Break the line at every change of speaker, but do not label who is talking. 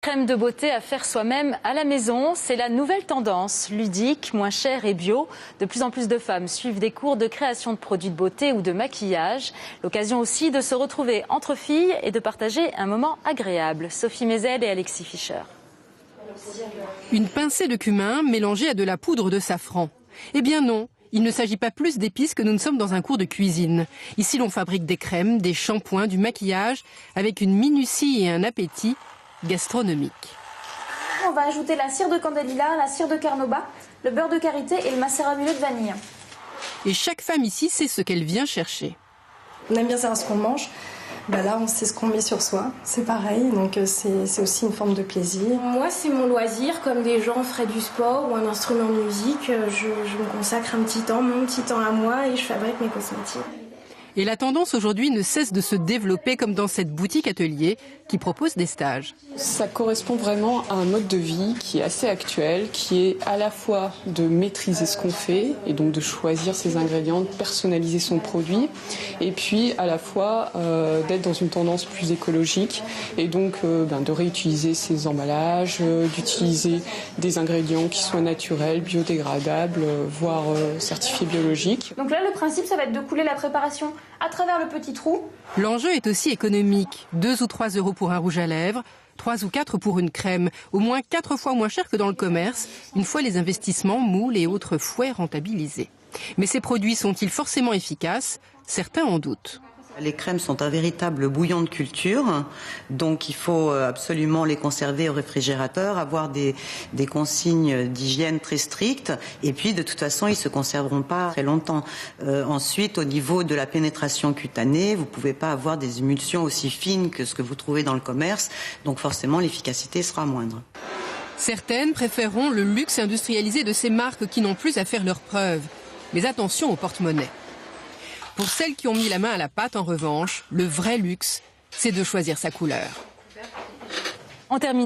Crème de beauté à faire soi-même à la maison, c'est la nouvelle tendance, ludique, moins chère et bio. De plus en plus de femmes suivent des cours de création de produits de beauté ou de maquillage. L'occasion aussi de se retrouver entre filles et de partager un moment agréable. Sophie Mézel et Alexis Fischer.
Une pincée de cumin mélangée à de la poudre de safran. Eh bien non, il ne s'agit pas plus d'épices que nous ne sommes dans un cours de cuisine. Ici l'on fabrique des crèmes, des shampoings, du maquillage, avec une minutie et un appétit gastronomique.
On va ajouter la cire de candelilla, la cire de carnauba, le beurre de karité et le macérat amulé de vanille.
Et chaque femme ici sait ce qu'elle vient chercher.
On aime bien savoir ce qu'on mange. Là, on sait ce qu'on met sur soi. C'est pareil, donc c'est aussi une forme de plaisir.
Moi, c'est mon loisir. Comme des gens feraient du sport ou un instrument de musique, je me consacre un petit temps, mon petit temps à moi, et je fabrique mes cosmétiques.
Et la tendance aujourd'hui ne cesse de se développer, comme dans cette boutique atelier qui propose des stages.
Ça correspond vraiment à un mode de vie qui est assez actuel, qui est à la fois de maîtriser ce qu'on fait et donc de choisir ses ingrédients, de personnaliser son produit, et puis à la fois d'être dans une tendance plus écologique et donc de réutiliser ses emballages, d'utiliser des ingrédients qui soient naturels, biodégradables, voire certifiés biologiques.
Donc là, le principe, ça va être de couler la préparation à travers le petit trou.
L'enjeu est aussi économique. 2 ou 3 euros pour un rouge à lèvres, 3 ou 4 pour une crème. Au moins 4 fois moins cher que dans le commerce, une fois les investissements, moules et autres fouets rentabilisés. Mais ces produits sont-ils forcément efficaces? Certains en doutent.
Les crèmes sont un véritable bouillon de culture, donc il faut absolument les conserver au réfrigérateur, avoir des consignes d'hygiène très strictes, et puis de toute façon ils ne se conserveront pas très longtemps. Ensuite, au niveau de la pénétration cutanée, vous ne pouvez pas avoir des émulsions aussi fines que ce que vous trouvez dans le commerce, donc forcément l'efficacité sera moindre.
Certaines préféreront le luxe industrialisé de ces marques qui n'ont plus à faire leurs preuves. Mais attention au porte-monnaie. Pour celles qui ont mis la main à la pâte, en revanche, le vrai luxe, c'est de choisir sa couleur.
On termine.